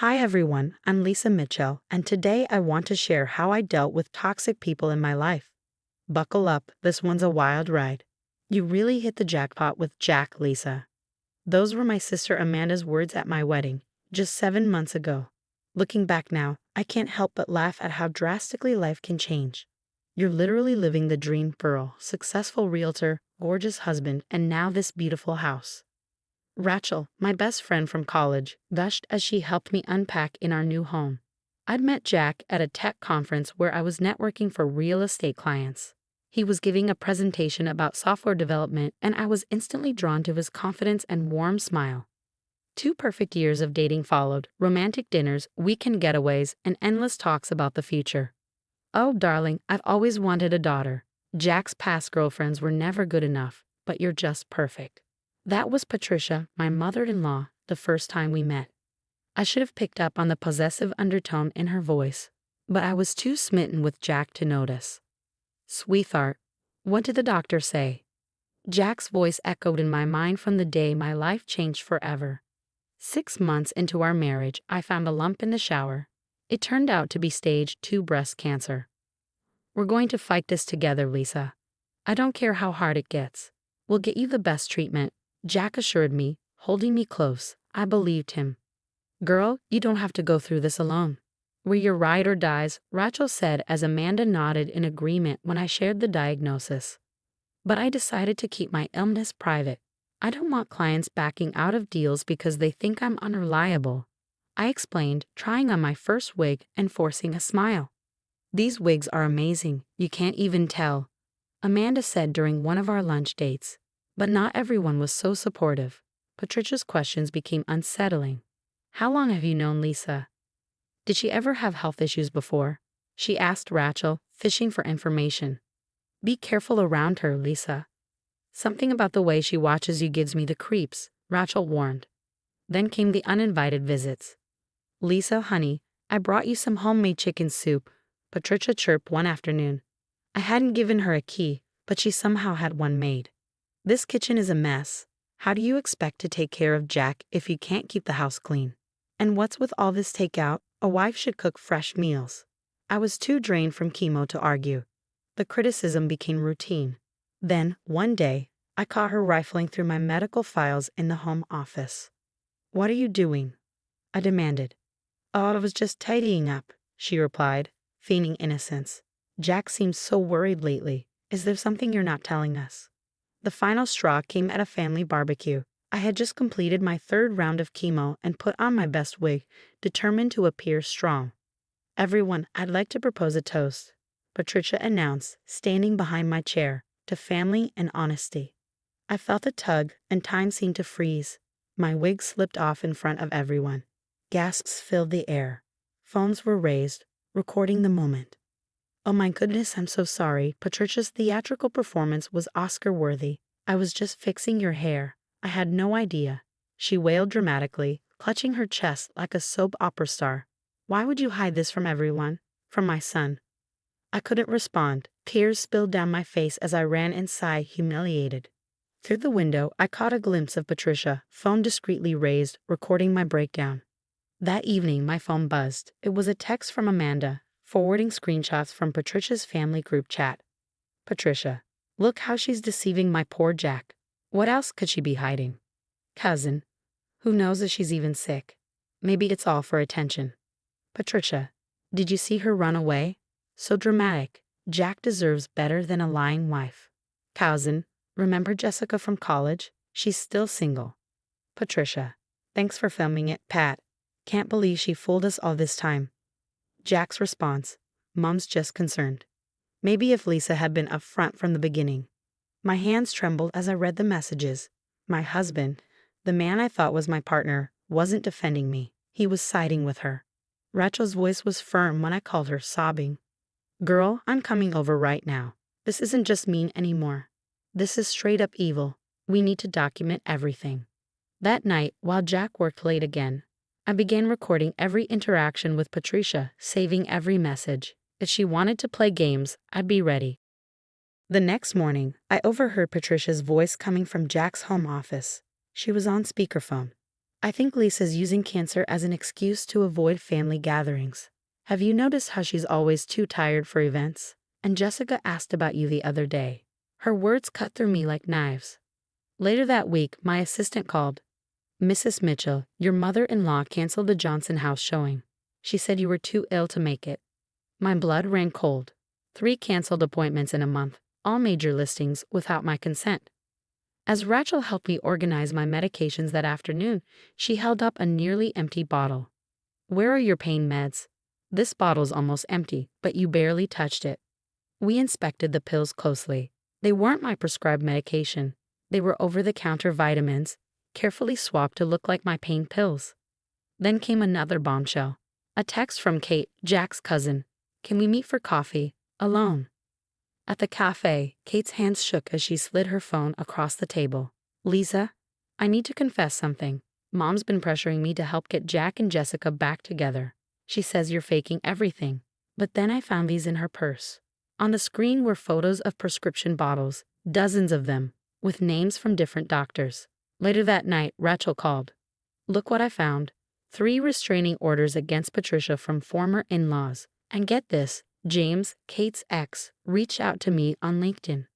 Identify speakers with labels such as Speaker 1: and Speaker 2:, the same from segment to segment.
Speaker 1: Hi everyone, I'm Lisa Mitchell, and today I want to share how I dealt with toxic people in my life. Buckle up, this one's a wild ride. You really hit the jackpot with Jack, Lisa. Those were my sister Amanda's words at my wedding, just 7 months ago. Looking back now, I can't help but laugh at how drastically life can change. You're literally living the dream girl, successful realtor, gorgeous husband, and now this beautiful house. Rachel, my best friend from college, gushed as she helped me unpack in our new home. I'd met Jack at a tech conference where I was networking for real estate clients. He was giving a presentation about software development, and I was instantly drawn to his confidence and warm smile. 2 perfect years of dating followed: romantic dinners, weekend getaways, and endless talks about the future. Oh, darling, I've always wanted a daughter. Jack's past girlfriends were never good enough, but you're just perfect. That was Patricia, my mother-in-law, the first time we met. I should have picked up on the possessive undertone in her voice, but I was too smitten with Jack to notice. Sweetheart, what did the doctor say? Jack's voice echoed in my mind from the day my life changed forever. 6 months into our marriage, I found a lump in the shower. It turned out to be stage 2 breast cancer. We're going to fight this together, Lisa. I don't care how hard it gets. We'll get you the best treatment, Jack assured me, holding me close. I believed him. Girl, you don't have to go through this alone. We're your ride or dies, Rachel said as Amanda nodded in agreement when I shared the diagnosis. But I decided to keep my illness private. I don't want clients backing out of deals because they think I'm unreliable. I explained, trying on my first wig and forcing a smile. These wigs are amazing, you can't even tell, Amanda said during one of our lunch dates. But not everyone was so supportive. Patricia's questions became unsettling. How long have you known Lisa? Did she ever have health issues before? She asked Rachel, fishing for information. Be careful around her, Lisa. Something about the way she watches you gives me the creeps, Rachel warned. Then came the uninvited visits. Lisa, honey, I brought you some homemade chicken soup, Patricia chirped one afternoon. I hadn't given her a key, but she somehow had one made. This kitchen is a mess. How do you expect to take care of Jack if you can't keep the house clean? And what's with all this takeout? A wife should cook fresh meals. I was too drained from chemo to argue. The criticism became routine. Then, one day, I caught her rifling through my medical files in the home office. What are you doing? I demanded. Oh, I was just tidying up, she replied, feigning innocence. Jack seems so worried lately. Is there something you're not telling us? The final straw came at a family barbecue. I had just completed my 3rd round of chemo and put on my best wig, determined to appear strong. Everyone, I'd like to propose a toast, Patricia announced, standing behind my chair, to family and honesty. I felt a tug, and time seemed to freeze. My wig slipped off in front of everyone. Gasps filled the air. Phones were raised, recording the moment. Oh my goodness, I'm so sorry. Patricia's theatrical performance was Oscar-worthy. I was just fixing your hair. I had no idea. She wailed dramatically, clutching her chest like a soap opera star. Why would you hide this from everyone? From my son? I couldn't respond. Tears spilled down my face as I ran inside, humiliated. Through the window, I caught a glimpse of Patricia, phone discreetly raised, recording my breakdown. That evening, my phone buzzed. It was a text from Amanda, forwarding screenshots from Patricia's family group chat. Patricia, look how she's deceiving my poor Jack. What else could she be hiding? Cousin, who knows if she's even sick? Maybe it's all for attention. Patricia, did you see her run away? So dramatic. Jack deserves better than a lying wife. Cousin, remember Jessica from college? She's still single. Patricia, thanks for filming it, Pat. Can't believe she fooled us all this time. Jack's response, Mom's just concerned. Maybe if Lisa had been upfront from the beginning. My hands trembled as I read the messages. My husband, the man I thought was my partner, wasn't defending me. He was siding with her. Rachel's voice was firm when I called her, sobbing. Girl, I'm coming over right now. This isn't just mean anymore. This is straight up evil. We need to document everything. That night, while Jack worked late again, I began recording every interaction with Patricia, saving every message. If she wanted to play games, I'd be ready. The next morning, I overheard Patricia's voice coming from Jack's home office. She was on speakerphone. I think Lisa's using cancer as an excuse to avoid family gatherings. Have you noticed how she's always too tired for events? And Jessica asked about you the other day. Her words cut through me like knives. Later that week, my assistant called. Mrs. Mitchell, your mother-in-law canceled the Johnson House showing. She said you were too ill to make it. My blood ran cold. 3 canceled appointments in a month, all major listings without my consent. As Rachel helped me organize my medications that afternoon, she held up a nearly empty bottle. Where are your pain meds? This bottle's almost empty, but you barely touched it. We inspected the pills closely. They weren't my prescribed medication. They were over-the-counter vitamins, carefully swapped to look like my pain pills. Then came another bombshell. A text from Kate, Jack's cousin. Can we meet for coffee? Alone. At the cafe, Kate's hands shook as she slid her phone across the table. Lisa, I need to confess something. Mom's been pressuring me to help get Jack and Jessica back together. She says you're faking everything. But then I found these in her purse. On the screen were photos of prescription bottles, dozens of them, with names from different doctors. Later that night, Rachel called. Look what I found. 3 restraining orders against Patricia from former in-laws. And get this, James, Kate's ex, reached out to me on LinkedIn.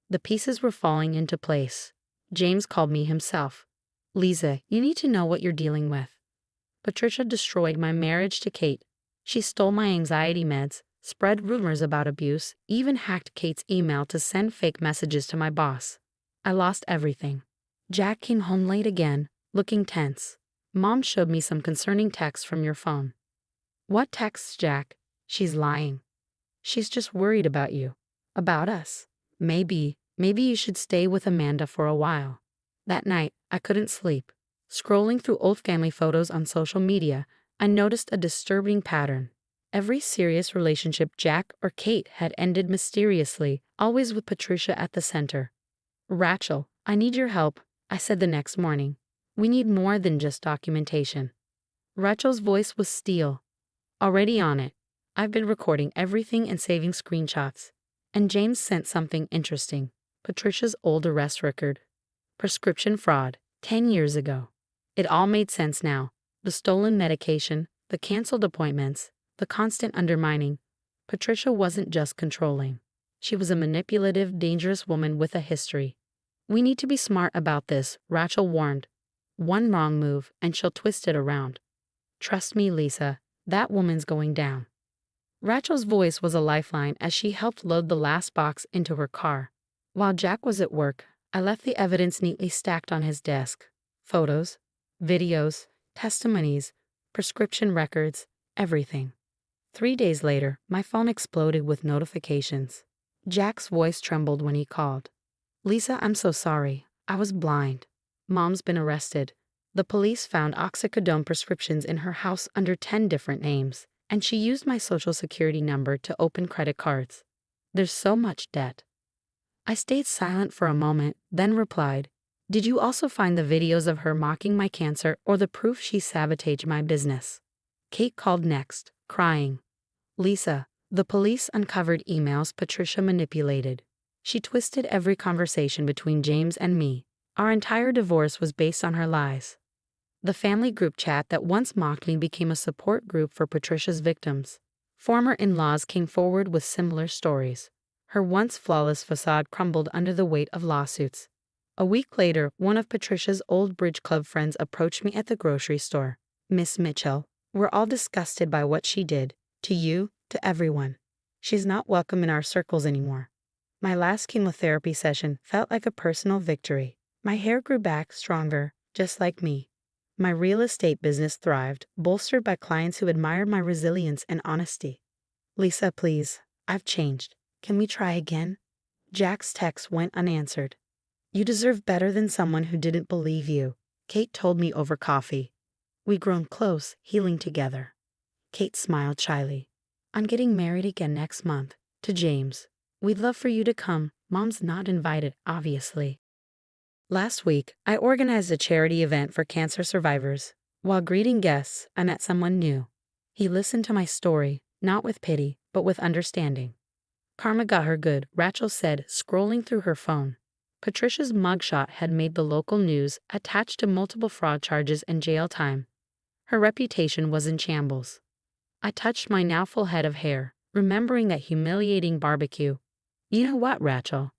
Speaker 1: The pieces were falling into place. James called me himself. Lisa, you need to know what you're dealing with. Patricia destroyed my marriage to Kate. She stole my anxiety meds, spread rumors about abuse, even hacked Kate's email to send fake messages to my boss. I lost everything. Jack came home late again, looking tense. Mom showed me some concerning texts from your phone. What texts, Jack? She's lying. She's just worried about you. About us. Maybe you should stay with Amanda for a while. That night, I couldn't sleep. Scrolling through old family photos on social media, I noticed a disturbing pattern. Every serious relationship Jack or Kate had ended mysteriously, always with Patricia at the center. Rachel, I need your help, I said the next morning. We need more than just documentation. Rachel's voice was steel. Already on it. I've been recording everything and saving screenshots. And James sent something interesting. Patricia's old arrest record. Prescription fraud, 10 years ago. It all made sense now. The stolen medication, the canceled appointments, the constant undermining. Patricia wasn't just controlling. She was a manipulative, dangerous woman with a history. We need to be smart about this, Rachel warned. One wrong move, and she'll twist it around. Trust me, Lisa, that woman's going down. Rachel's voice was a lifeline as she helped load the last box into her car. While Jack was at work, I left the evidence neatly stacked on his desk. Photos, videos, testimonies, prescription records, everything. 3 days later, my phone exploded with notifications. Jack's voice trembled when he called. Lisa, I'm so sorry. I was blind. Mom's been arrested. The police found oxycodone prescriptions in her house under 10 different names, and she used my social security number to open credit cards. There's so much debt. I stayed silent for a moment, then replied, Did you also find the videos of her mocking my cancer or the proof she sabotaged my business? Kate called next, crying. Lisa, the police uncovered emails Patricia manipulated. She twisted every conversation between James and me. Our entire divorce was based on her lies. The family group chat that once mocked me became a support group for Patricia's victims. Former in-laws came forward with similar stories. Her once flawless facade crumbled under the weight of lawsuits. A week later, one of Patricia's old bridge club friends approached me at the grocery store. Miss Mitchell, we're all disgusted by what she did. To you, to everyone. She's not welcome in our circles anymore. My last chemotherapy session felt like a personal victory. My hair grew back stronger, just like me. My real estate business thrived, bolstered by clients who admired my resilience and honesty. Lisa, please, I've changed. Can we try again? Jack's text went unanswered. You deserve better than someone who didn't believe you, Kate told me over coffee. We'd grown close, healing together. Kate smiled shyly. I'm getting married again next month, to James. We'd love for you to come. Mom's not invited, obviously. Last week, I organized a charity event for cancer survivors. While greeting guests, I met someone new. He listened to my story, not with pity, but with understanding. Karma got her good, Rachel said, scrolling through her phone. Patricia's mugshot had made the local news, attached to multiple fraud charges and jail time. Her reputation was in shambles. I touched my now full head of hair, remembering that humiliating barbecue. You know what, Rachel?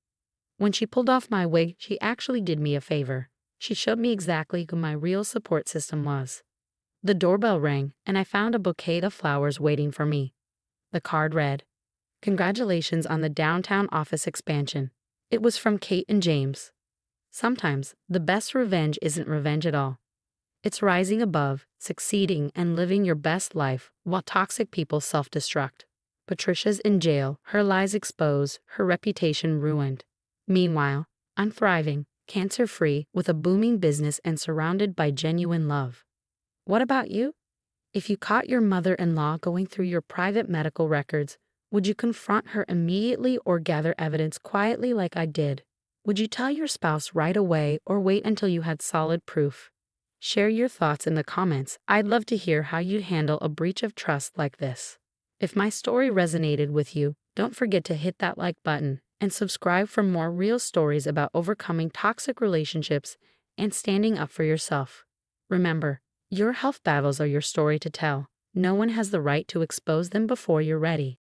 Speaker 1: When she pulled off my wig, she actually did me a favor. She showed me exactly who my real support system was. The doorbell rang, and I found a bouquet of flowers waiting for me. The card read, "Congratulations on the downtown office expansion." It was from Kate and James. Sometimes, the best revenge isn't revenge at all. It's rising above, succeeding, and living your best life while toxic people self-destruct. Patricia's in jail, her lies exposed, her reputation ruined. Meanwhile, I'm thriving, cancer-free, with a booming business and surrounded by genuine love. What about you? If you caught your mother-in-law going through your private medical records, would you confront her immediately or gather evidence quietly like I did? Would you tell your spouse right away or wait until you had solid proof? Share your thoughts in the comments. I'd love to hear how you'd handle a breach of trust like this. If my story resonated with you, don't forget to hit that like button and subscribe for more real stories about overcoming toxic relationships and standing up for yourself. Remember, your health battles are your story to tell. No one has the right to expose them before you're ready.